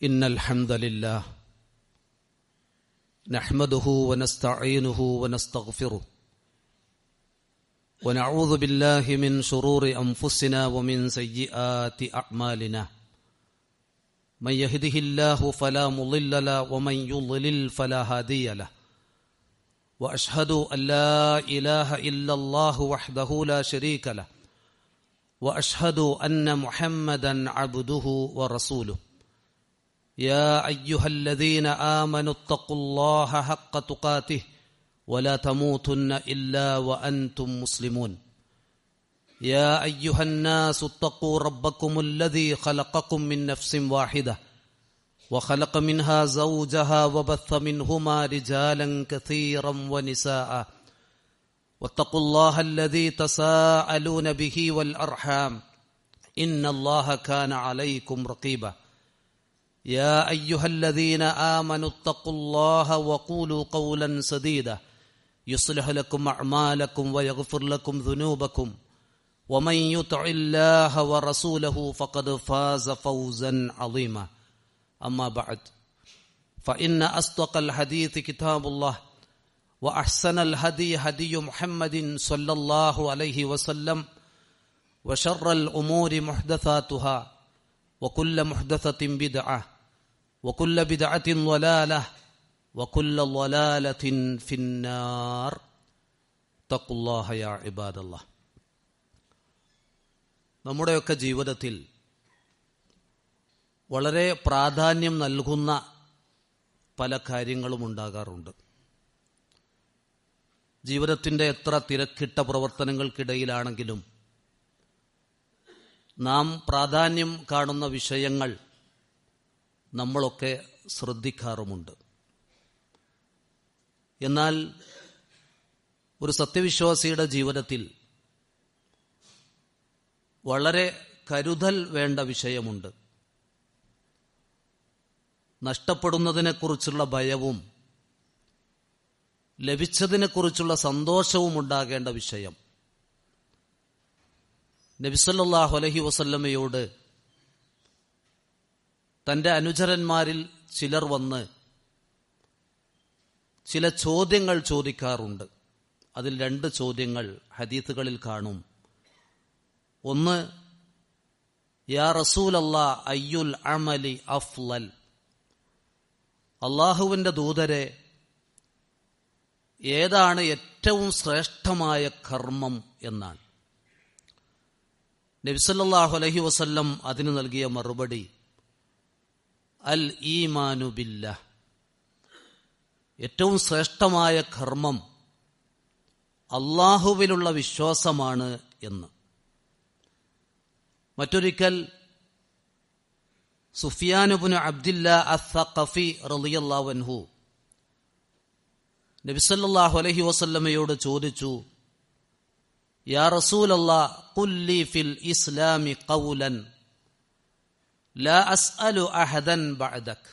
إن الحمد لله نحمده ونستعينه ونستغفره ونعوذ بالله من شرور أنفسنا ومن سيئات أعمالنا من يهده الله فلا مضل له ومن يضلل فلا هادي له وأشهد أن لا إله إلا الله وحده لا شريك له وأشهد أن محمدا عبده ورسوله يا أيها الذين آمنوا اتقوا الله حق تقاته ولا تموتن إلا وأنتم مسلمون يا أيها الناس اتقوا ربكم الذي خلقكم من نفس واحدة وخلق منها زوجها وبث منهما رجالا كثيرا ونساء واتقوا الله الذي تساءلون به والأرحام إن الله كان عليكم رقيبا يا أيها الذين آمنوا اتقوا الله وقولوا قولا سديدا يصلح لكم أعمالكم ويغفر لكم ذنوبكم ومن يطع الله ورسوله فقد فاز فوزا عظيما أما بعد فإن أصدق الحديث كتاب الله وأحسن الهدي هدي محمد صلى الله عليه وسلم وشر الأمور محدثاتها وكل محدثة بدعة وكل بدعة ضلالة وكل ضلالة في النار اتقوا الله يا عباد الله. നമ്മുടെയൊക്കെ ജീവിതത്തിൽ വളരെ പ്രാധാന്യം നൽകുന്ന പല കാര്യങ്ങളും ഉണ്ടാകാറുണ്ട്. ജീവിതത്തിൻ്റെ എത്ര തിരക്കിട്ട പ്രവർത്തനങ്ങൾക്കിടയിലാണെങ്കിലും നാം പ്രാധാന്യം കാണുന്ന വിഷയങ്ങൾ നമ്മളൊക്കെ ശ്രദ്ധിക്കാറുമുണ്ട്. എന്നാൽ ഒരു സത്യവിശ്വാസിയുടെ ജീവിതത്തിൽ വളരെ കരുതൽ വേണ്ട വിഷയമുണ്ട്. നഷ്ടപ്പെടുന്നതിനെക്കുറിച്ചുള്ള ഭയവും ലഭിച്ചതിനെക്കുറിച്ചുള്ള സന്തോഷവും ഉണ്ടാകേണ്ട വിഷയം. നബി സല്ലല്ലാഹു അലൈഹി വസല്ലമയോട് തൻ്റെ അനുചരന്മാരിൽ ചിലർ വന്ന് ചില ചോദ്യങ്ങൾ ചോദിക്കാറുണ്ട്. അതിൽ രണ്ട് ചോദ്യങ്ങൾ ഹദീസുകളിൽ കാണും. ഒന്ന്, യാ റസൂലല്ലാഹ് അയ്യുൽ അമലി അഫ്ളൽ, അള്ളാഹുവിൻ്റെ ദൂതരെ ഏതാണ് ഏറ്റവും ശ്രേഷ്ഠമായ കർമ്മം എന്നാണ്. നബി സല്ലല്ലാഹു അലൈഹി വസല്ലം അതിന് നൽകിയ മറുപടി അൽ ഈമാനു ബില്ലാഹ്, ഏറ്റവും ശ്രേഷ്ഠമായ കർമ്മം അള്ളാഹുവിലുള്ള വിശ്വാസമാണ് എന്ന്. മറ്റൊരിക്കൽ സുഫിയാൻ ഇബ്നു അബ്ദില്ലാ അസ്സഖഫി റളിയല്ലാഹു അൻഹു നബി സല്ലല്ലാഹു അലൈഹി വസല്ലമയോട് ചോദിച്ചു, യാ റസൂലല്ലാഹ് ഖുൽ ലീ ഫിൽ ഇസ്ലാമി ഖൗലൻ ലാ അസ്അലു അഹദൻ ബഅദക്,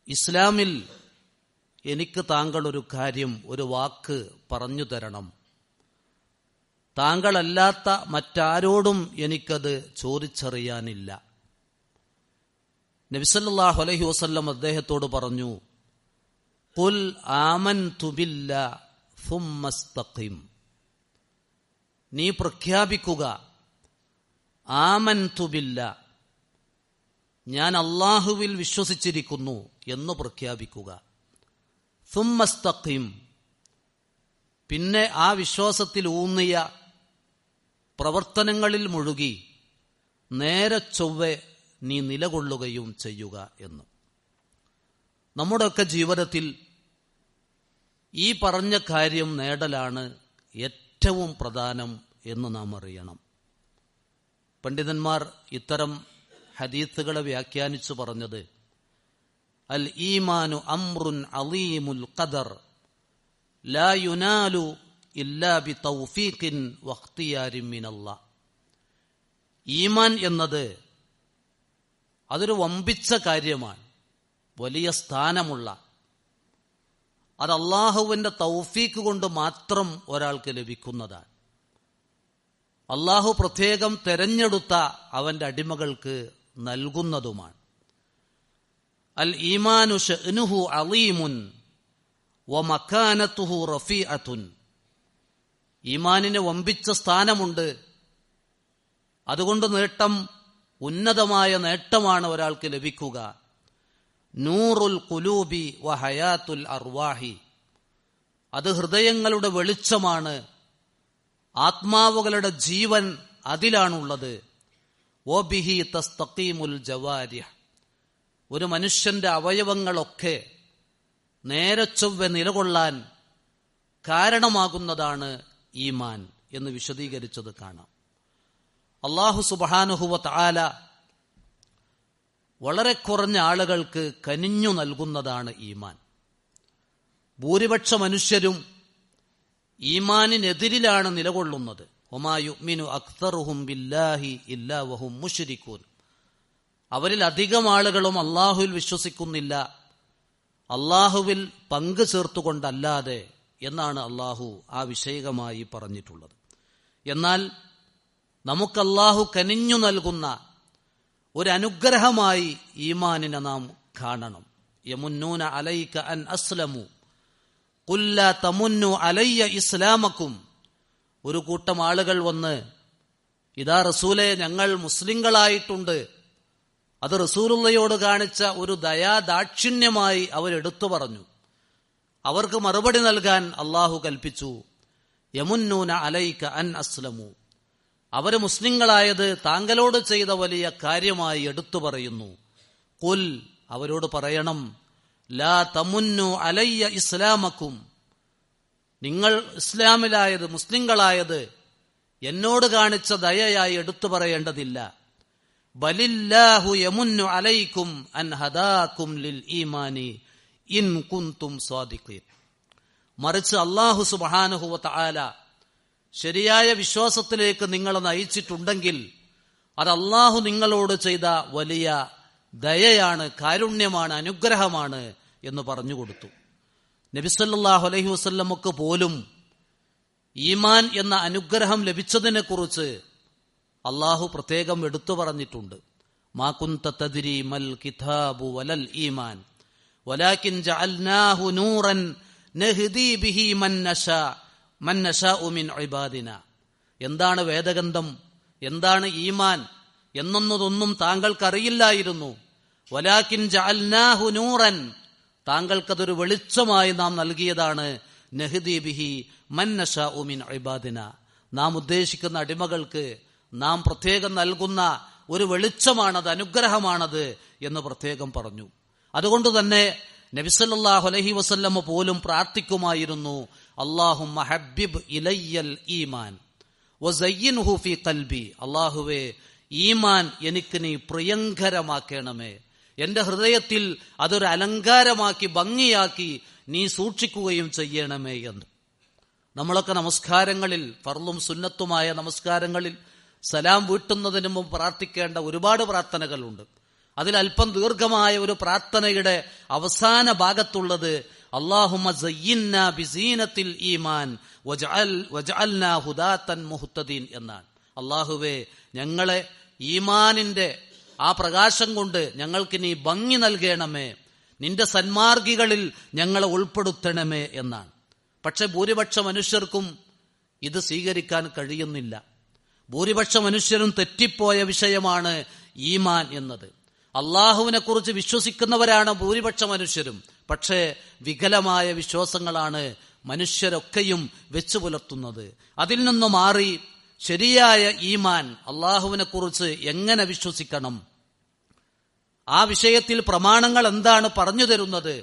ഇസ്ലാമിൽ എനിക്ക് താങ്കൾ ഒരു കാര്യം, ഒരു വാക്ക് പറഞ്ഞു തരണം. താങ്കളല്ലാത്ത മറ്റാരോടും എനിക്കത് ചോദിച്ചറിയാനില്ല. നബി സല്ലല്ലാഹു അലൈഹി വസല്ലം അദ്ദേഹത്തോട് പറഞ്ഞു, ഖുൽ ആമൻതു ബില്ലാഹ് സുമ്മ ഇസ്തഖിം, നീ പ്രഖ്യാപിക്കുക ആമൻതു ബില്ലാഹ്, ഞാൻ അള്ളാഹുവിൽ വിശ്വസിച്ചിരിക്കുന്നു എന്ന് പ്രഖ്യാപിക്കുക. സുമ്മ ഇസ്തഖിം, പിന്നെ ആ വിശ്വാസത്തിൽ ഊന്നിയ പ്രവർത്തനങ്ങളിൽ മുഴുകി നേരെ ചൊവ്വെ നീ നിലകൊള്ളുകയും ചെയ്യുക എന്ന്. നമ്മുടെയൊക്കെ ജീവിതത്തിൽ ഈ പറഞ്ഞ കാര്യം നേടലാണ് ഏറ്റവും പ്രധാനം എന്ന് നാം അറിയണം. പണ്ഡിതന്മാർ ഇത്തരം ഹദീസുകളെ വ്യാഖ്യാനിച്ചു പറഞ്ഞത്, അൽ ഈമാനു അംറുൻ അളീമുൽ ഖദർ ലാ യുനാലു ഇല്ലാ ബി തൗഫീഖിൻ വഖ്തിയാരിൻ മിനല്ലാഹ്. ഈമാൻ എന്നത് അതൊരു വമ്പിച്ച കാര്യമാണ്, വലിയ സ്ഥാനമുള്ള, അത് അള്ളാഹുവിൻ്റെ തൗഫീഖ് കൊണ്ട് മാത്രം ഒരാൾക്ക് ലഭിക്കുന്നതാണ്. അള്ളാഹു പ്രത്യേകം തെരഞ്ഞെടുത്ത അവൻ്റെ അടിമകൾക്ക് നൽകുന്നതുമാണ്. അൽ ഈമാനു ശഅ്നുഹു അളീമുൻ വമകാനതുഹു റഫീഅത്തുൻ. ഈമാനിന് വമ്പിച്ച സ്ഥാനമുണ്ട്. അതുകൊണ്ട് ഉന്നതമായ നേട്ടമാണ് ഒരാൾക്ക് ലഭിക്കുക. നൂറുൽ ഖുലൂബി വഹയാത്തുൽ അർവാഹി. അത് ഹൃദയങ്ങളുടെ വെളിച്ചമാണ്, ആത്മാവുകളുടെ ജീവൻ അതിലാണുള്ളത്. വബിഹി തസ്തഖീമുൽ ജവാരിഹ്. ഒരു മനുഷ്യന്റെ അവയവങ്ങളൊക്കെ നേരെ ചൊവ്വെ നിലകൊള്ളാൻ കാരണമാകുന്നതാണ് ഈമാൻ എന്ന് വിശദീകരിച്ചത് കാണാം. അല്ലാഹു സുബ്ഹാനഹു വ തആല വളരെ കുറഞ്ഞ ആളുകൾക്ക് കനിഞ്ഞു നൽകുന്നതാണ് ഈമാൻ. ഭൂരിപക്ഷ മനുഷ്യരും ഈമാനിനെതിരിലാണ് നിലകൊള്ളുന്നത്. വമാ യുഅ്മിനു അക്തറുഹും ബില്ലാഹി ഇല്ലാ വഹും മുശ്രികൂൻ. അവരിൽ അധികം ആളുകളും അള്ളാഹുവിൽ വിശ്വസിക്കുന്നില്ല, അള്ളാഹുവിൽ പങ്കു ചേർത്തുകൊണ്ടല്ലാതെ എന്നാണ് അള്ളാഹു ആ വിഷയകമായി പറഞ്ഞിട്ടുള്ളത്. എന്നാൽ നമുക്ക് അള്ളാഹു കനിഞ്ഞു നൽകുന്ന ഒരു അനുഗ്രഹമായി ഈമാനിനെ നാം കാണണം. യമുന്നൂന അലൈക അൻ അസ്ലമു ഖുൽ ലാ തമുന്നു അലയ്യ ഇസ്ലാമക്കും. ഒരു കൂട്ടം ആളുകൾ വന്ന്, ഇതാ റസൂലേ, ഞങ്ങൾ മുസ്ലിങ്ങളായിട്ടുണ്ട്, അത് റസൂലുള്ളയോട് കാണിച്ച ഒരു ദയാദാക്ഷിണ്യമായി അവരെടുത്തു പറഞ്ഞു. അവർക്ക് മറുപടി നൽകാൻ അള്ളാഹു കൽപ്പിച്ചു, യമുന്നൂന അലൈക അൻ അസ്ലമു. അവര് മുസ്ലിങ്ങളായത് താങ്കളോട് ചെയ്ത വലിയ കാര്യമായി എടുത്തു പറയുന്നു. ഖുൽ, അവരോട് പറയണം, ലാ തമുന്നു അലയ്യ ഇസ്ലാമക്കും. നിങ്ങൾ ഇസ്ലാമിലായത്, മുസ്ലിങ്ങളായത് എന്നോട് കാണിച്ച ദയയായി എടുത്തു പറയേണ്ടതില്ല. ബലില്ലാഹു യമുന്നു അലൈക്കും അൻ ഹദാക്കും ലിൽ ഈമാനി ഇൻ കുന്തും സ്വാദിഖീൻ. മറിച്ച് അല്ലാഹു സുബ്ഹാനഹു വ തആല ശരിയായ വിശ്വാസത്തിലേക്ക് നിങ്ങളെ നയിച്ചിട്ടുണ്ടെങ്കിൽ അത് അല്ലാഹു നിങ്ങളോട് ചെയ്ത വലിയ ദയയാണ്, കാരുണ്യമാണ്, അനുഗ്രഹമാണ് എന്ന് പറഞ്ഞുകൊടുത്തു. നബി സല്ലല്ലാഹു അലൈഹി വസല്ലമക്ക് പോലും ഈമാൻ എന്ന അനുഗ്രഹം ലഭിച്ചതിനെ കുറിച്ച് അള്ളാഹു പ്രത്യേകം എടുത്തു പറഞ്ഞിട്ടുണ്ട്. മാ കുന്ത തദ്രി മൽ കിതാബു വലൽ ഈമാൻ വലാകിൻ ജഅൽനാഹു നൂറൻ നഹ്ദി ബിഹി മൻ നശാഉ മിൻ ഇബാദിന. എന്താണ് വേദഗ്രന്ഥം, എന്താണ് ഈമാൻ എന്നൊന്നതൊന്നും താങ്കൾക്കറിയില്ലായിരുന്നു. വലാകിൻ ജഅൽനാഹു നൂറൻ, താങ്കൾക്കതൊരു വെളിച്ചമായി നാം നൽകിയതാണ്. നഹ്ദി ബിഹി മൻ നശാഉ മിൻ ഇബാദിന, നാം ഉദ്ദേശിക്കുന്ന അടിമകൾക്ക് നാം പ്രത്യേകം നൽകുന്ന ഒരു വെളിച്ചമാണത്, അനുഗ്രഹമാണത് എന്ന് പ്രത്യേകം പറഞ്ഞു. അതുകൊണ്ട് തന്നെ നബി സല്ലല്ലാഹു അലൈഹി വസല്ലമ പോലും പ്രാർത്ഥിക്കുമായിരുന്നു, അല്ലാഹുമ്മ ഹബ്ബിബ് ഇലയ്യൽ ഈമാൻ വസയ്യിൻഹു ഫീ ഖൽബി. അല്ലാഹുവേ, ഈമാൻ എനിക്ക് നീ പ്രിയങ്കരമാക്കണമേ, എന്റെ ഹൃദയത്തിൽ അതൊരു അലങ്കാരമാക്കി ഭംഗിയാക്കി നീ സൂക്ഷിക്കുകയും ചെയ്യണമേ എന്ന്. നമ്മളൊക്കെ നമസ്കാരങ്ങളിൽ, ഫർളും സുന്നത്തുമായ നമസ്കാരങ്ങളിൽ സലാം വീട്ടുന്നതിന് മുമ്പ് പ്രാർത്ഥിക്കേണ്ട ഒരുപാട് പ്രാർത്ഥനകളുണ്ട്. അതിൽ അല്പം ദീർഘമായ ഒരു പ്രാർത്ഥനയുടെ അവസാന ഭാഗത്തുള്ളത് അല്ലാഹുമ്മ സയ്യിന്നാ ബിസീനത്തിൽ ഈമാൻ വജഅൽനാ ഹുദാതൻ മുഹ്തദീൻ എന്നാണ്. അല്ലാഹുവേ, ഞങ്ങളെ ഈമാനിന്റെ ആ പ്രകാശം കൊണ്ട് ഞങ്ങൾക്ക് നീ ഭംഗി നൽകണമേ, നിന്റെ സന്മാർഗികളിൽ ഞങ്ങളെ ഉൾപ്പെടുത്തണമേ എന്നാണ്. പക്ഷെ ഭൂരിപക്ഷ മനുഷ്യർക്കും ഇത് സ്വീകരിക്കാൻ കഴിയുന്നില്ല. ഭൂരിപക്ഷ മനുഷ്യരും തെറ്റിപ്പോയ വിഷയമാണ് ഈമാൻ എന്നത്. അള്ളാഹുവിനെ കുറിച്ച് വിശ്വസിക്കുന്നവരാണ് ഭൂരിപക്ഷ മനുഷ്യരും. പക്ഷേ വികലമായ വിശ്വാസങ്ങളാണ് മനുഷ്യരൊക്കെയും വെച്ചു പുലർത്തുന്നത്. അതിൽ നിന്ന് മാറി ശരിയായ ഈമാൻ, അള്ളാഹുവിനെ കുറിച്ച് എങ്ങനെ വിശ്വസിക്കണം, ആ വിഷയത്തിൽ പ്രമാണങ്ങൾ എന്താണ് പറഞ്ഞു തരുന്നത്,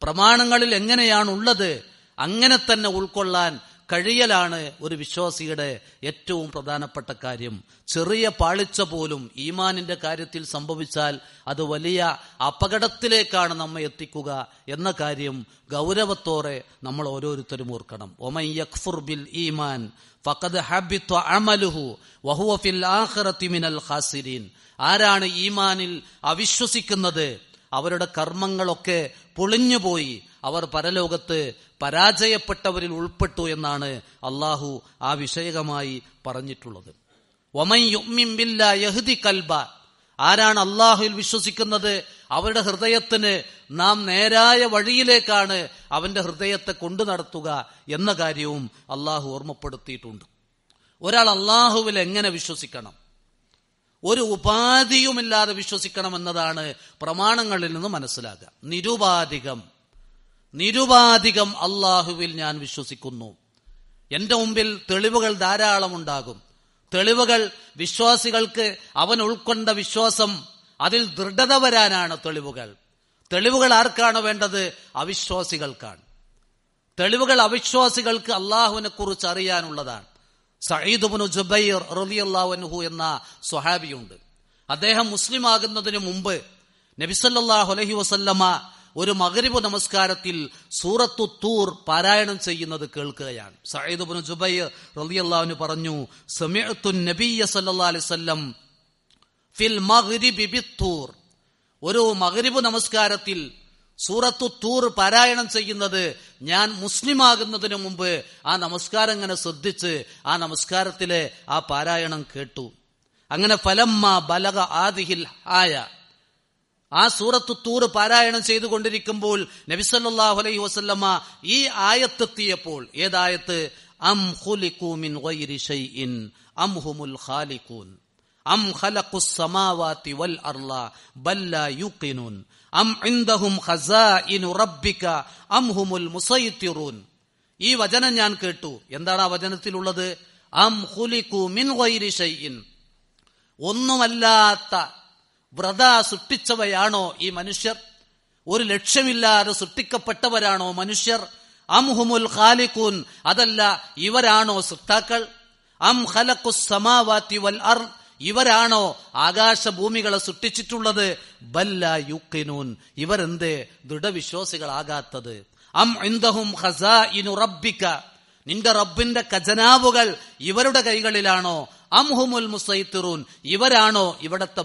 പ്രമാണങ്ങളിൽ എങ്ങനെയാണുള്ളത്, അങ്ങനെ തന്നെ ഉൾക്കൊള്ളാൻ കഴിയലാണ് ഒരു വിശ്വാസിയുടെ ഏറ്റവും പ്രധാനപ്പെട്ട കാര്യം. ചെറിയ പാളിച്ച പോലും ഈമാനിന്റെ കാര്യത്തിൽ സംഭവിച്ചാൽ അത് വലിയ അപകടത്തിലേക്കാണ് നമ്മെ എത്തിക്കുക എന്ന കാര്യം ഗൗരവത്തോടെ നമ്മൾ ഓരോരുത്തരും ഓർക്കണം. ഒമൻ യക്ഫുർ ബിൽ ഈമാൻ ഫഖദ് ഹബിത അമലുഹു വഹുവ ഫിൽ ആഖിറതി മിനൽ ഖാസിരീൻ. ആരാണ് ഈമാനിൽ അവിശ്വസിക്കുന്നത്, അവരുടെ കർമ്മങ്ങളൊക്കെ പൊളിഞ്ഞുപോയി, അവർ പരലോകത്ത് പരാജയപ്പെട്ടവരിൽ ഉൾപ്പെട്ടു എന്നാണ് അള്ളാഹു ആ വിഷയകമായി പറഞ്ഞിട്ടുള്ളത്. വമൻ യുഅ്മിൻ ബില്ലാഹി യഹ്ദി ഖൽബ. ആരാണ് അള്ളാഹുവിൽ വിശ്വസിക്കുന്നത് അവരുടെ ഹൃദയത്തിന് നാം നേരായ വഴിയിലേക്കാണ് അവന്റെ ഹൃദയത്തെ കൊണ്ടു നടത്തുക എന്ന കാര്യവും അള്ളാഹു ഓർമ്മപ്പെടുത്തിയിട്ടുണ്ട്. ഒരാൾ അള്ളാഹുവിൽ എങ്ങനെ വിശ്വസിക്കണം? ഒരു ഉപാധിയുമില്ലാതെ വിശ്വസിക്കണം എന്നതാണ് പ്രമാണങ്ങളിൽ നിന്ന് മനസ്സിലാക്കുക. നിരുപാധികം അള്ളാഹുവിൽ ഞാൻ വിശ്വസിക്കുന്നു. എന്റെ മുമ്പിൽ തെളിവുകൾ ധാരാളം ഉണ്ടാകും. തെളിവുകൾ വിശ്വാസികൾക്ക് അവൻ ഉൾക്കൊണ്ട വിശ്വാസം അതിൽ ദൃഢത വരാനാണ് തെളിവുകൾ ആർക്കാണ് വേണ്ടത്? അവിശ്വാസികൾക്കാണ്. തെളിവുകൾ അവിശ്വാസികൾക്ക് അള്ളാഹുവിനെ കുറിച്ച് അറിയാനുള്ളതാണ്. സഈദ് ഇബ്നു ജുബൈർ റളിയല്ലാഹു അൻഹു എന്ന സ്വഹാബിയുണ്ട്. അദ്ദേഹം മുസ്ലിം ആകുന്നതിന് മുമ്പ് നബി സല്ലല്ലാഹു അലൈഹി വസല്ലമ ഒരു മഗ്രിബ് നമസ്കാരത്തിൽ സൂറത്തു തൂർ പാരായണം ചെയ്യുന്നത് കേൾക്കുകയാണ്. സഈദ് ഇബ്നു ജുബൈർ റളിയല്ലാഹു അൻഹു പറഞ്ഞു, സമിഅ്തു നബിയ്യ സല്ലല്ലാഹു അലൈഹി വസല്ലം ഫിൽ മഗ്രിബി ബിത്തൂർ. ഒരു മഗ്രിബ് നമസ്കാരത്തിൽ സൂറത്തു തൂർ പാരായണം ചെയ്യുന്നത് ഞാൻ മുസ്ലിമാകുന്നതിന് മുമ്പ് ആ നമസ്കാരം ഇങ്ങനെ ശ്രദ്ധിച്ച് ആ നമസ്കാരത്തിലെ ആ പാരായണം കേട്ടു. അങ്ങനെ ഫലമ്മ ബലഗ ആദിഹിൽ ആയ, ആ സൂറത്തു തൂർ പാരായണം ചെയ്തുകൊണ്ടിരിക്കുമ്പോൾ നബി സല്ലല്ലാഹു അലൈഹി വസല്ലമ ഈ ആയത്തെത്തിയപ്പോൾ, ഏതായത്ത്? അം ഖുലിഖു മിൻ ഗൈരി ഷൈഇൻ അം ഹുമുൽ ഖാലിഖൂൻ അം ഖലഖുസ് സമാവാതി വൽ അർള ബൽ ലാ യുഖിനൂൻ അം ഇൻദഹും ഖസാഇനു റബ്ബിക അം ഹുമുൽ മുസൈത്തിറൂൻ. ഈ വചനം ഞാൻ കേട്ടു. എന്താണ് ആ വചനത്തിലുള്ളത്? അം ഖുലിഖു മിൻ ഗൈരി ഷൈഇൻ, ഒന്നുമല്ലാത്ത വ്രത സൃഷ്ടിച്ചവയാണോ ഈ മനുഷ്യർ? ഒരു ലക്ഷ്യമില്ലാതെ സൃഷ്ടിക്കപ്പെട്ടവരാണോ മനുഷ്യർ? അം ഹുമുൽ ഖാലിഖൂൻ, അതല്ല ഇവരാണോ സൃഷ്ടാക്കൾ? അം ഖലഖുസ് സമാവാതി വൽ അർള്, ഇവരാണോ ആകാശഭൂമികളെ സൃഷ്ടിച്ചിട്ടുള്ളത്? ബല്ലാ യുഖിനൂൻ, ഇവരെന്തേ ദൃഢവിശ്വാസികളാകാത്തത്? അം ഇൻദഹും ഖസാഇനു റബ്ബിക, നിന്റെ റബ്ബിന്റെ ഖജനാവുകൾ ഇവരുടെ കൈകളിലാണോ? അം ഹുമുൽ മുസൈത്തിറൂൻ, ഇവരാണോ ഇവിടത്തെ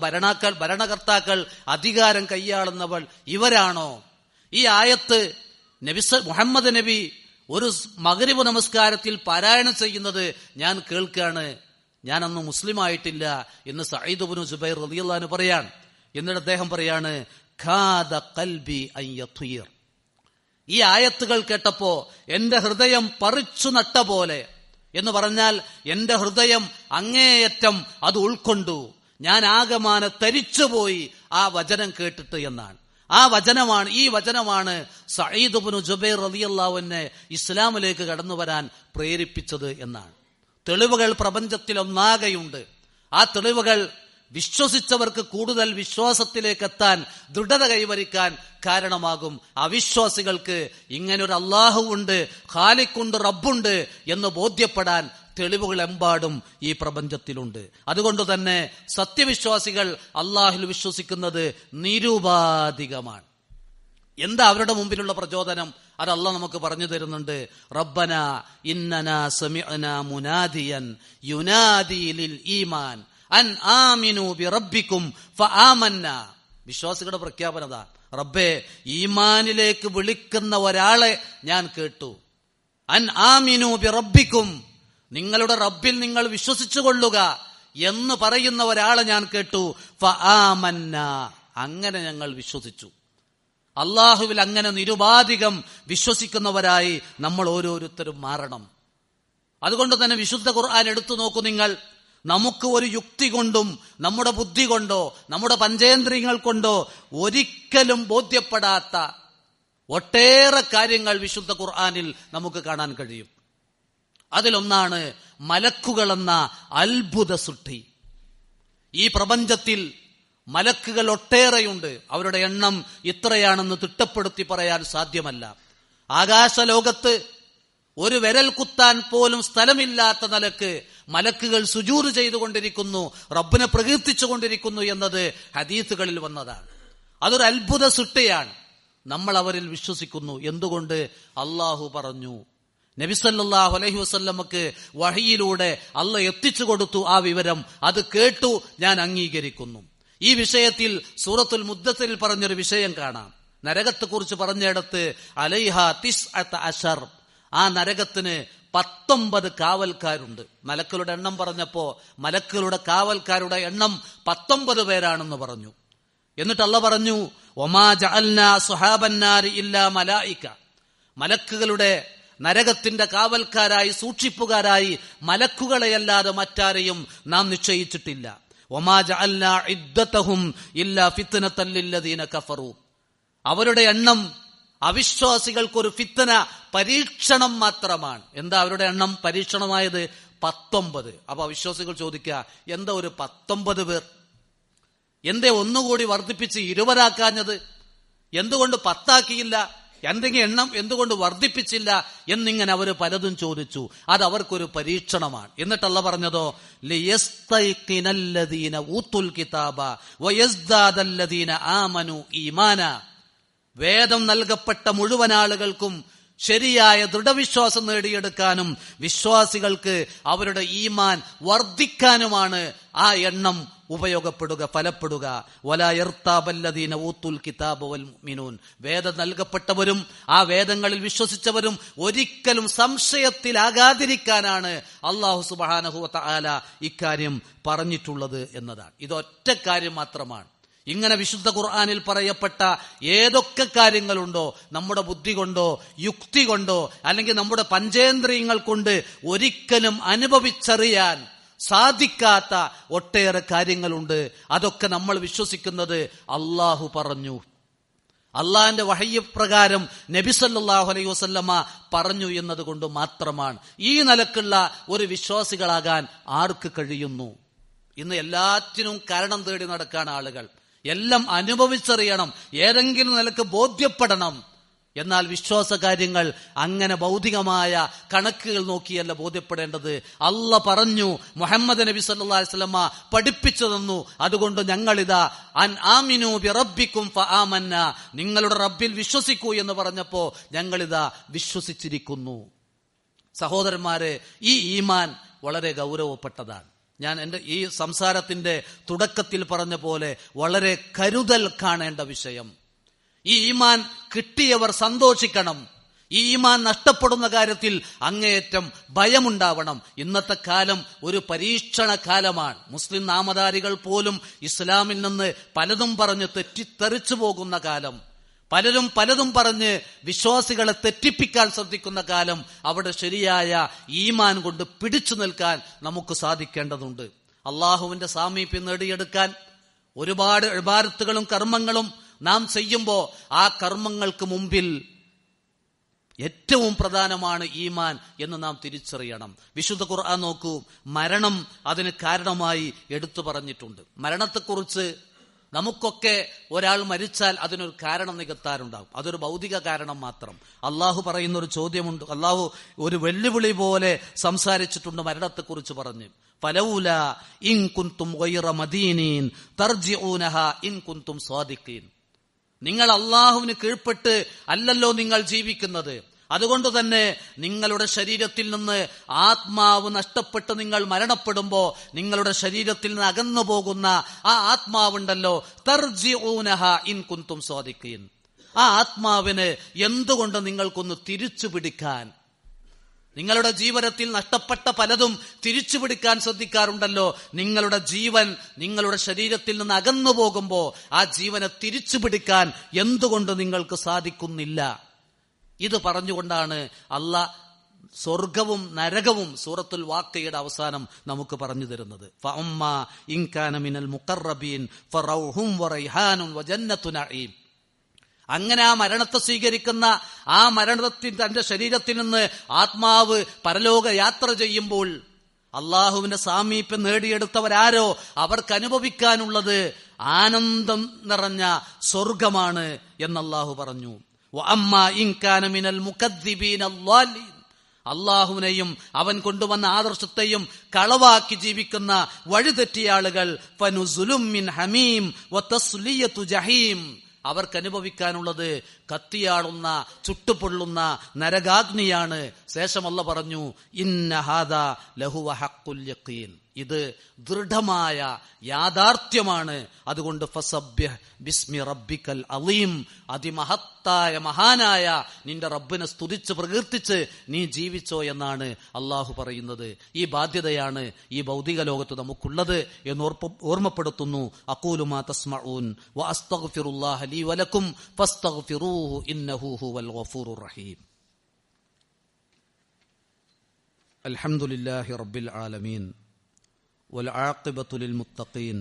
ഭരണകർത്താക്കൾ, അധികാരം കൈയാളുന്നവൾ ഇവരാണോ? ഈ ആയത്ത് മുഹമ്മദ് നബി ഒരു മഗ്രിബ് നമസ്കാരത്തിൽ പാരായണം ചെയ്യുന്നത് ഞാൻ കേൾക്കുകയാണ്. ഞാനന്ന് മുസ്ലിം ആയിട്ടില്ല എന്ന് സഈദ് ഇബ്നു ജുബൈർ റളിയല്ലാഹു അൻഹു പറയാണ്. എന്നിട്ട് അദ്ദേഹം പറയാണ്, ഖാദ ഖൽബി അൻ യത്വീർ. ഈ ആയത്തുകൾ കേട്ടപ്പോ എന്റെ ഹൃദയം പറിച്ചു നട്ട പോലെ, എന്ന് പറഞ്ഞാൽ എന്റെ ഹൃദയം അങ്ങേയറ്റം അത് ഉൾക്കൊണ്ടു, ഞാൻ ആകമാനെ തരിച്ചുപോയി ആ വചനം കേട്ടിട്ട് എന്നാണ്. ഈ വചനമാണ് സഈദ് ഇബ്നു ജുബൈർ റളിയല്ലാഹു അൻഹു ഇസ്ലാമിലേക്ക് കടന്നു വരാൻ പ്രേരിപ്പിച്ചത് എന്നാണ്. തെളിവുകൾ പ്രപഞ്ചത്തിൽ ഒന്നാകെയുണ്ട്. ആ തെളിവുകൾ വിശ്വസിച്ചവർക്ക് കൂടുതൽ വിശ്വാസത്തിലേക്ക് എത്താൻ, ദൃഢത കൈവരിക്കാൻ കാരണമാകും. അവിശ്വാസികൾക്ക് ഇങ്ങനൊരു അള്ളാഹുവുണ്ട്, ഖാലിഖുണ്ട്, റബ്ബുണ്ട് എന്ന് ബോധ്യപ്പെടാൻ തെളിവുകൾ എമ്പാടും ഈ പ്രപഞ്ചത്തിലുണ്ട്. അതുകൊണ്ട് തന്നെ സത്യവിശ്വാസികൾ അള്ളാഹുൽ വിശ്വസിക്കുന്നത് നിരുപാധികമാണ്. എന്താ അവരുടെ മുമ്പിലുള്ള പ്രചോദനം? അത് അള്ളാഹ് നമുക്ക് പറഞ്ഞു തരുന്നുണ്ട്. റബ്ബന ഇന്നനാ സമിഅനാ മുനാദിയൻ യുനാദി ലിൽ ഈമാൻ അൻ ആമിനു ബിറബ്ബിക്കും ഫആമന്നാ. വിശ്വാസികളുടെ പ്രഖ്യാപനത, റബ്ബേ, ഈമാനിലേക്ക് വിളിക്കുന്ന ഒരാളെ ഞാൻ കേട്ടു. അൻ ആമിനു ബിറബ്ബിക്കും, നിങ്ങളുടെ റബ്ബിൽ നിങ്ങൾ വിശ്വസിച്ചു കൊള്ളുക എന്ന് പറയുന്ന ഒരാളെ ഞാൻ കേട്ടു. ഫആമന്നാ, അങ്ങനെ ഞങ്ങൾ വിശ്വസിച്ചു. അള്ളാഹുവിൽ അങ്ങനെ നിരുപാധികം വിശ്വസിക്കുന്നവരായി നമ്മൾ ഓരോരുത്തരും മാറണം. അതുകൊണ്ട് തന്നെ വിശുദ്ധ ഖുർആൻ എടുത്തു നോക്കൂ നിങ്ങൾ. നമുക്ക് ഒരു യുക്തി കൊണ്ടും നമ്മുടെ ബുദ്ധി കൊണ്ടോ നമ്മുടെ പഞ്ചേന്ദ്രിയങ്ങൾ കൊണ്ടോ ഒരിക്കലും ബോധ്യപ്പെടാത്ത ഒട്ടേറെ കാര്യങ്ങൾ വിശുദ്ധ ഖുർആനിൽ നമുക്ക് കാണാൻ കഴിയും. അതിലൊന്നാണ് മലക്കുകൾ എന്ന അത്ഭുത സൃഷ്ടി. ഈ പ്രപഞ്ചത്തിൽ മലക്കുകൾ ഒട്ടേറെയുണ്ട്. അവരുടെ എണ്ണം ഇത്രയാണെന്ന് തിട്ടപ്പെടുത്തി പറയാൻ സാധ്യമല്ല. ആകാശലോകത്ത് ഒരു വിരൽ കുത്താൻ പോലും സ്ഥലമില്ലാത്ത നിലക്ക് മലക്കുകൾ സുജൂദ് ചെയ്തുകൊണ്ടിരിക്കുന്നു, റബ്ബിനെ പ്രകീർത്തിച്ചുകൊണ്ടിരിക്കുന്നു എന്നത് ഹദീസുകളിൽ വന്നതാണ്. അതൊരു അത്ഭുത സൃഷ്ടിയാണ്. നമ്മൾ അവരിൽ വിശ്വസിക്കുന്നു. എന്തുകൊണ്ട്? അള്ളാഹു പറഞ്ഞു. നബി സല്ലല്ലാഹു അലൈഹി വസല്ലമക്ക് വഹയിലൂടെ അള്ളാഹ് എത്തിച്ചു കൊടുത്തു ആ വിവരം. അത് കേട്ടു, ഞാൻ അംഗീകരിക്കുന്നു. ഈ വിഷയത്തിൽ സൂറത്തുൽ മുദ്ദസിറിൽ പറഞ്ഞൊരു വിഷയം കാണാം. നരകത്തെക്കുറിച്ച് പറഞ്ഞിടത്ത് അലൈഹ തിസ്അത അശർ, ആ നരകത്തിന് 19 കാവൽക്കാരുണ്ട്. മലക്കുകളുടെ എണ്ണം പറഞ്ഞപ്പോ മലക്കുകളുടെ കാവൽക്കാരുടെ എണ്ണം 19 പേരാണെന്ന് പറഞ്ഞു. എന്നിട്ട് അല്ലാഹു പറഞ്ഞു, വമാ ജഅൽനാ സുഹാബന്നാരി ഇല്ലാ മലായിക. മലക്കുകളുടെ നരകത്തിന്റെ കാവൽക്കാരായി സൂക്ഷിപ്പുകാരായി മലക്കുകളെയല്ലാതെ മറ്റാരെയും നാം നിശ്ചയിച്ചിട്ടില്ല. വമാ ജഅൽനാ ഇദ്ദതഹും ഇല്ലാ ഫിത്നതൽ ലില്ലദീന കഫറു. അവരുടെ എണ്ണം അവിശ്വാസികൾക്കൊരു ഫിത്ന, പരീക്ഷണം മാത്രമാണ്. എന്താ അവരുടെ എണ്ണം പരീക്ഷണമായത്? 19. അപ്പൊ അവിശ്വാസികൾ ചോദിക്കുക, എന്താ ഒരു 19 പേർ? എന്തേ ഒന്നുകൂടി വർദ്ധിപ്പിച്ച് 20 ആക്കാഞ്ഞത്? എന്തുകൊണ്ട് 10 ആക്കിയില്ല? എന്തെങ്കിലും എണ്ണം എന്തുകൊണ്ട് വർദ്ധിപ്പിച്ചില്ല എന്നിങ്ങനെ അവർ പലതും ചോദിച്ചു. അത് അവർക്കൊരു പരീക്ഷണമാണ്. എന്നിട്ടല്ല പറഞ്ഞതോ, ലിയസ്തൈഖിനല്ലദീന ഊത്തുൽ കിതാബ വയസ്ദാദല്ലദീന ആമനു ഈമാന. വേദം നൽകപ്പെട്ട മുഴുവൻ ആളുകൾക്കും ശരിയായ ദൃഢവിശ്വാസം നേടിയെടുക്കാനും വിശ്വാസികൾക്ക് അവരുടെ ഈമാൻ വർദ്ധിക്കാനുമാണ് ആ എണ്ണം ഉപയോഗപ്പെടുക, ഫലപ്പെടുക. വലാ യർതാബല്ലദീന ഊത്തുൽ കിതാബ വൽ മുഅ്മിനൂൻ. വേദം നൽകപ്പെട്ടവരും ആ വേദങ്ങളിൽ വിശ്വസിച്ചവരും ഒരിക്കലും സംശയത്തിലാകാതിരിക്കാനാണ് അല്ലാഹു സുബ്ഹാനഹു വ തആല ഇക്കാര്യം പറഞ്ഞിട്ടുള്ളത് എന്നതാണ്. ഇതൊറ്റ കാര്യം മാത്രമാണ്. ഇങ്ങനെ വിശുദ്ധ ഖുർആനിൽ പറയപ്പെട്ട ഏതൊക്കെ കാര്യങ്ങളുണ്ടോ, നമ്മുടെ ബുദ്ധി കൊണ്ടോ യുക്തി കൊണ്ടോ അല്ലെങ്കിൽ നമ്മുടെ പഞ്ചേന്ദ്രിയങ്ങൾ കൊണ്ട് ഒരിക്കലും അനുഭവിച്ചറിയാൻ സാധിക്കാത്ത ഒട്ടേറെ കാര്യങ്ങളുണ്ട്. അതൊക്കെ നമ്മൾ വിശ്വസിക്കുന്നത് അള്ളാഹു പറഞ്ഞു, അള്ളാഹിന്റെ വഹയ്യ് പ്രകാരം നബി സല്ലല്ലാഹു അലൈഹി വസല്ലമ പറഞ്ഞു എന്നതുകൊണ്ട് മാത്രമാണ്. ഈ നിലക്കുള്ള ഒരു വിശ്വാസികളാകാൻ ആർക്ക് കഴിയുന്നു? ഇന്ന് എല്ലാറ്റിനും കാരണം തേടി നടക്കാണ് ആളുകൾ. എല്ലാം അനുഭവിച്ചറിയണം, ഏതെങ്കിലും നിലക്ക് ബോധ്യപ്പെടണം. എന്നാൽ വിശ്വാസ കാര്യങ്ങൾ അങ്ങനെ ഭൗതികമായ കണക്കുകൾ നോക്കിയല്ല ബോധ്യപ്പെടേണ്ടത്. അല്ലാഹ് പറഞ്ഞു, മുഹമ്മദ് നബി സല്ലല്ലാഹു അലൈഹി വസല്ലമ പഠിപ്പിച്ചു തന്നു. അതുകൊണ്ട് ഞങ്ങളിതാ അൻ ആമിനു ബിറബ്ബിക്കും ഫആമന്ന, നിങ്ങളുടെ റബ്ബിൽ വിശ്വസിക്കൂ എന്ന് പറഞ്ഞപ്പോ ഞങ്ങളിതാ വിശ്വസിച്ചിരിക്കുന്നു. സഹോദരന്മാരെ, ഈ ഈമാൻ വളരെ ഗൗരവപ്പെട്ടതാണ്. ഞാൻ എൻ്റെ ഈ സംസാരത്തിന്റെ തുടക്കത്തിൽ പറഞ്ഞ പോലെ വളരെ കരുതൽ കാണേണ്ട വിഷയം. ഈ ഈമാൻ കിട്ടിയവർ സന്തോഷിക്കണം. ഈ ഈമാൻ നഷ്ടപ്പെടുന്ന കാര്യത്തിൽ അങ്ങേയറ്റം ഭയമുണ്ടാവണം. ഇന്നത്തെ കാലം ഒരു പരീക്ഷണ കാലമാണ്. മുസ്ലിം നാമധാരികൾ പോലും ഇസ്ലാമിൽ നിന്ന് പലതും പറഞ്ഞ് തെറ്റിത്തെറിച്ചു പോകുന്ന കാലം. പലരും പലതും പറഞ്ഞ് വിശ്വാസികളെ തെറ്റിപ്പിക്കാൻ ശ്രദ്ധിക്കുന്ന കാലം. അവിടെ ശരിയായ ഈമാൻ കൊണ്ട് പിടിച്ചു നിൽക്കാൻ നമുക്ക് സാധിക്കേണ്ടതുണ്ട്. അള്ളാഹുവിന്റെ സാമീപ്യം നേടിയെടുക്കാൻ ഒരുപാട് ഇബാദത്തുകളും കർമ്മങ്ങളും നാം ചെയ്യുമ്പോൾ ആ കർമ്മങ്ങൾക്ക് മുമ്പിൽ ഏറ്റവും പ്രധാനമാണ് ഈമാൻ എന്ന് നാം തിരിച്ചറിയണം. വിശുദ്ധ ഖുർആൻ നോക്കൂ, മരണം അതിന് കാരണമായി എടുത്തു പറഞ്ഞിട്ടുണ്ട്. മരണത്തെക്കുറിച്ച് നമുക്കൊക്കെ ഒരാൾ മരിച്ചാൽ അതിനൊരു കാരണം നികത്താറുണ്ടാകും. അതൊരു ഭൗതിക കാരണം മാത്രം. അള്ളാഹു പറയുന്ന ഒരു ചോദ്യമുണ്ട്. അള്ളാഹു ഒരു വെല്ലുവിളി പോലെ സംസാരിച്ചിട്ടുണ്ട് മരണത്തെക്കുറിച്ച് പറഞ്ഞ്. ഫലൗല ഇൻ കുന്തും ഗൈറ മദീനീൻ തർജിഊനഹാ ഇൻ കുന്തും സ്വാദിഖീൻ. നിങ്ങൾ അള്ളാഹുവിന് കീഴ്പ്പെട്ട് അല്ലല്ലോ നിങ്ങൾ ജീവിക്കുന്നത്. അതുകൊണ്ട് തന്നെ നിങ്ങളുടെ ശരീരത്തിൽ നിന്ന് ആത്മാവ് നഷ്ടപ്പെട്ട് നിങ്ങൾ മരണപ്പെടുമ്പോ നിങ്ങളുടെ ശരീരത്തിൽ നിന്ന് അകന്നു പോകുന്ന ആ ആത്മാവുണ്ടല്ലോ, തർജിഊനഹ ഇൻ കുന്തും സ്വാദിഖീൻ. ആ ആത്മാവിന് എന്തുകൊണ്ട് നിങ്ങൾക്കൊന്ന് തിരിച്ചു പിടിക്കാൻ, നിങ്ങളുടെ ജീവിതത്തിൽ നഷ്ടപ്പെട്ട പലതും തിരിച്ചു പിടിക്കാൻ ശ്രദ്ധിക്കാറുണ്ടല്ലോ. നിങ്ങളുടെ ജീവൻ നിങ്ങളുടെ ശരീരത്തിൽ നിന്ന് അകന്നു പോകുമ്പോ ആ ജീവനെ തിരിച്ചു പിടിക്കാൻ എന്തുകൊണ്ട് നിങ്ങൾക്ക് സാധിക്കുന്നില്ല? ഇത് പറഞ്ഞുകൊണ്ടാണ് അല്ലാഹ് സ്വർഗവും നരകവും സൂറത്തുൽ വാഖിയയുടെ അവസാനം നമുക്ക് പറഞ്ഞു തരുന്നത്. ഫഅമ്മാ ഇൻ കാന മിനൽ മുഖറബീൻ ഫറൗഹും വറൈഹാനും വജന്നത്തു നഈം. അങ്ങനെ ആ മരണത്തെ സ്വീകരിക്കുന്ന, ആ മരണത്തിൽ തന്റെ ശരീരത്തിൽ നിന്ന് ആത്മാവ് പരലോക യാത്ര ചെയ്യുമ്പോൾ അള്ളാഹുവിന്റെ സാമീപ്യം നേടിയെടുത്തവരാരോ അവർക്ക് അനുഭവിക്കാനുള്ളത് ആനന്ദം നിറഞ്ഞ സ്വർഗമാണ് എന്ന് അള്ളാഹു പറഞ്ഞു. അള്ളാഹുവിനെയും അവൻ കൊണ്ടുവന്ന ആദർശത്തെയും കളവാക്കി ജീവിക്കുന്ന വഴിതെറ്റിയ ആളുകൾ അവർക്ക് അനുഭവിക്കാനുള്ളത് കത്തിയാളുന്ന ചുട്ടുപൊള്ളുന്ന നരകാഗ്നിയാണ്. ശേഷം അല്ലാഹു പറഞ്ഞു, ഇന്ന ഹാദാ ലഹുവ ഹഖ്ഖുൽ യഖീൻ, ഇത് ദൃഢമായ യാഥാർത്ഥ്യമാണ്. അതുകൊണ്ട് ഫസബ്ബിഹ് ബിസ്മി റബ്ബിക്കൽ അലീം, അതിമഹത്തായ മഹാനായ നിന്റെ റബ്ബിനെ സ്തുതിച്ച് പ്രകീർത്തിച്ച് നീ ജീവിച്ചോ എന്നാണ് അള്ളാഹു പറയുന്നത്. ഈ ബാധ്യതയാണ് ഈ ഭൗതിക ലോകത്ത് നമുക്കുള്ളത് എന്ന് ഓർമ്മപ്പെടുത്തുന്നു. അഖൂലു മാ തസ്മഊൻ വ അസ്തഗ്ഫിറുല്ലാഹ ലീ വലക്കും ഫസ്തഗ്ഫിറൂഹു ഇന്നഹു ഹുവൽ ഗഫൂറുർ റഹീം. അൽഹംദുലില്ലാഹി റബ്ബിൽ ആലമീൻ വൽആഖിബത്തു ലിൽമുത്തഖീൻ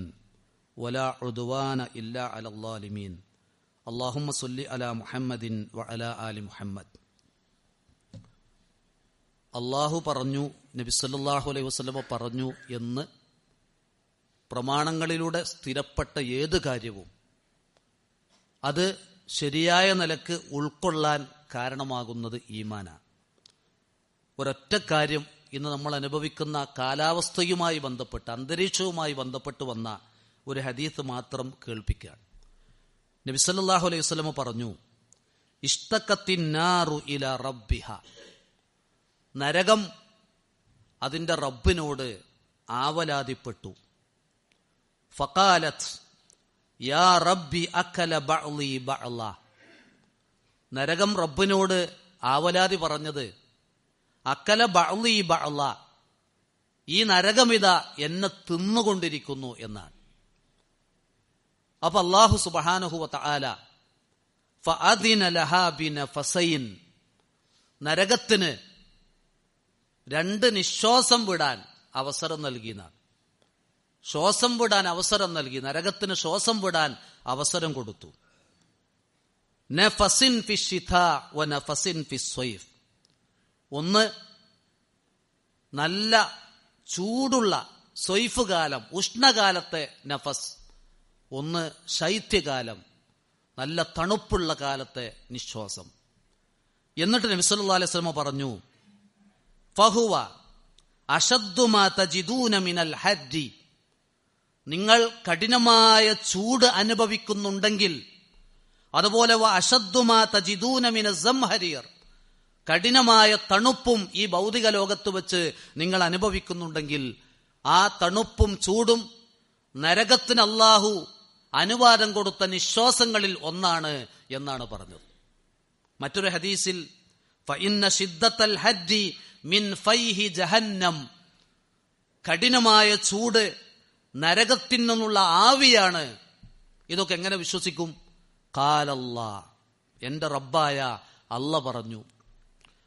വലാ ഉദ്വാന ഇല്ലാ അലൽ ളാലിമീൻ. അല്ലാഹുമ്മ സ്വല്ലി അലാ മുഹമ്മദിൻ വഅലാ ആലി മുഹമ്മദ്. അല്ലാഹു പറഞ്ഞു, നബി സല്ലല്ലാഹു അലൈഹി വസല്ലമ പറഞ്ഞു എന്ന് പ്രമാണങ്ങളിലൂടെ സ്ഥിരപ്പെട്ട ഏത് കാര്യവും അത് ശരിയായ നിലക്ക് ഉൾക്കൊള്ളാൻ കാരണമാകുന്നത് ഈമാനാണ്. ഒരൊറ്റ കാര്യം ഇന്ന് നമ്മൾ അനുഭവിക്കുന്ന കാലാവസ്ഥയുമായി ബന്ധപ്പെട്ട്, അന്തരീക്ഷവുമായി ബന്ധപ്പെട്ട് വന്ന ഒരു ഹദീസ് മാത്രം കേൾപ്പിക്കുകയാണ്. നബി സല്ലല്ലാഹു അലൈഹി വസല്ലം പറഞ്ഞു, ഇഷ്തഖത്തിന്നാറു ഇലാ റബ്ബിഹ, നരകം അതിന്റെ റബ്ബിനോട് ആവലാതിപ്പെട്ടു. ഫഖാലത് യാ റബ്ബി അക്കല ബഅ്ലി ബഅ്ല, നരകം റബ്ബിനോട് ആവലാതി പറഞ്ഞത് അക്കല ബഅ്ലി ബഅ്ല, ഈ നരകമിത എന്നെ തിന്നുകൊണ്ടിരിക്കുന്നു എന്നാണ്. അപ്പൊ അല്ലാഹു സുബ്ഹാനഹു വ തആല ഫഅദിന ലഹാ ബിനഫസൈൻ, നരകത്തിന് 2 നിശ്വാസം വിടാൻ അവസരം നൽകിയെന്നാണ്. ശ്വാസം വിടാൻ അവസരം നൽകി, നരകത്തിന് ശ്വാസം വിടാൻ അവസരം കൊടുത്തു. നഫസിൻ ഫിശ്ശിതാ വ നഫസിൻ ഫിസ്സൈഫ്, ഒന്ന് നല്ല ചൂടുള്ള സ്വൈഫ് കാലം, ഉഷ്ണകാലത്തെ നഫസ്, ഒന്ന് ശൈത്യകാലം, നല്ല തണുപ്പുള്ള കാലത്തെ നിശ്വാസം. എന്നിട്ട് നബി സല്ലല്ലാഹു അലൈഹി വസല്ലം പറഞ്ഞു, ഫഹുവ അശദ്ദു മാ തജിദൂന മിനൽ ഹദ്ദി, നിങ്ങൾ കഠിനമായ ചൂട് അനുഭവിക്കുന്നുണ്ടെങ്കിൽ, അതുപോലെ വ അശദ്ദു മാ തജിദൂന മിനൽ സംഹരീർ, കഠിനമായ തണുപ്പും ഈ ഭൗതിക ലോകത്ത് വെച്ച് നിങ്ങൾ അനുഭവിക്കുന്നുണ്ടെങ്കിൽ, ആ തണുപ്പും ചൂടും നരകത്തിന് അല്ലാഹു അനുവാദം കൊടുത്ത നിശ്വാസങ്ങളിൽ ഒന്നാണ് എന്നാണ് പറഞ്ഞത്. മറ്റൊരു ഹദീസിൽ ഫഇന്ന ശിദ്ദത്തൽ ഹദ്ദി മിൻ ഫൈഹി ജഹന്നം, കഠിനമായ ചൂട് നരകത്തിൽ നിന്നുള്ള ആവിയാണ്. ഇതൊക്കെ എങ്ങനെ വിശ്വസിക്കും? ഖാലല്ലാ, എന്റെ റബ്ബായ അല്ല പറഞ്ഞു.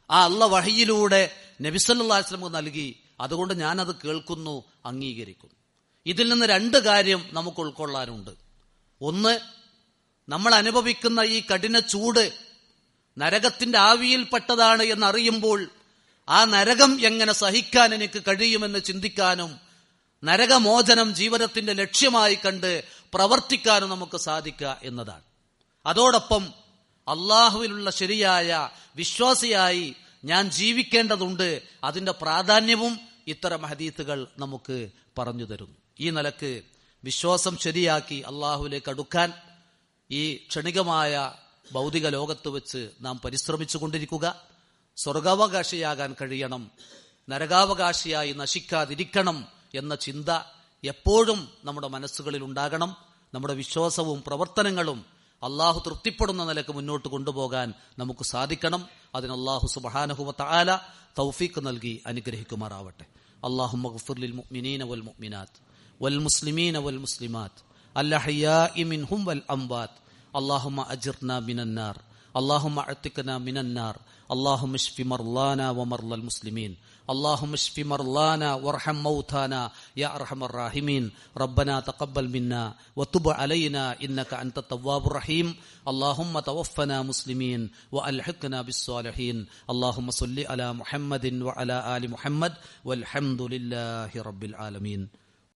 ആ അല്ല വഹയിലൂടെ നബി സല്ലല്ലാഹു അലൈഹി വസല്ലം നൽകി. അതുകൊണ്ട് ഞാനത് കേൾക്കുന്നു, അംഗീകരിക്കുന്നു. ഇതിൽ നിന്ന് 2 കാര്യം നമുക്ക് ഉൾക്കൊള്ളാനുണ്ട്. ഒന്ന്, നമ്മൾ അനുഭവിക്കുന്ന ഈ കഠിന ചൂട് നരകത്തിന്റെ ആവിയിൽപ്പെട്ടതാണ് എന്നറിയുമ്പോൾ ആ നരകം എങ്ങനെ സഹിക്കാൻ എനിക്ക് കഴിയുമെന്ന് ചിന്തിക്കാനും നരകമോചനം ജീവിതത്തിന്റെ ലക്ഷ്യമായി കണ്ട് പ്രവർത്തിക്കാനും നമുക്ക് സാധിക്കുക എന്നതാണ്. അതോടൊപ്പം അള്ളാഹുവിലുള്ള ശരിയായ വിശ്വാസിയായി ഞാൻ ജീവിക്കേണ്ടതുണ്ട്. അതിന്റെ പ്രാധാന്യവും ഇത്തരം ഹദീസുകൾ നമുക്ക് പറഞ്ഞു തരുന്നു. ഈ നിലക്ക് വിശ്വാസം ശരിയാക്കി അള്ളാഹുവിലേക്ക് അടുക്കാൻ ഈ ക്ഷണികമായ ഭൗതിക ലോകത്ത് വെച്ച് നാം പരിശ്രമിച്ചു കൊണ്ടിരിക്കുക. സ്വർഗാവകാശിയാകാൻ കഴിയണം, നരകാവകാശിയായി നശിക്കാതിരിക്കണം എന്ന ചിന്ത എപ്പോഴും നമ്മുടെ മനസ്സുകളിൽ ഉണ്ടാകണം. നമ്മുടെ വിശ്വാസവും പ്രവർത്തനങ്ങളും അള്ളാഹു തൃപ്തിപ്പെടുന്ന നിലക്ക് മുന്നോട്ട് കൊണ്ടുപോകാൻ നമുക്ക് സാധിക്കണം. അതിന് അള്ളാഹു സുബ്ഹാനഹു വ തആല തൗഫീഖ് നൽകി അനുഗ്രഹിക്കുമാറാവട്ടെ. അല്ലാഹുമ്മ ഗ്ഫിർ ലിൽ മുഅ്മിനീന വൽ മുഅ്മിനാത്ത് വൽ മുസ്ലിമീന വൽ മുസ്ലിമാത്ത് അൽഹയാഇ മിൻഹും വൽ അംവാത്ത്. അല്ലാഹുമ്മ അജിർനാ മിനൻ നാർ, അല്ലാഹുമ്മ അഅ്തിഖ്നാ മിനൻ നാർ, اللهم اشف مرضانا ومرضى المسلمين، اللهم اشف مرضانا وارحم موتانا يا ارحم الراحمين. ربنا تقبل منا وتب علينا انك انت التواب الرحيم. اللهم توفنا مسلمين والحقنا بالصالحين. اللهم صل على محمد وعلى ال محمد والحمد لله رب العالمين.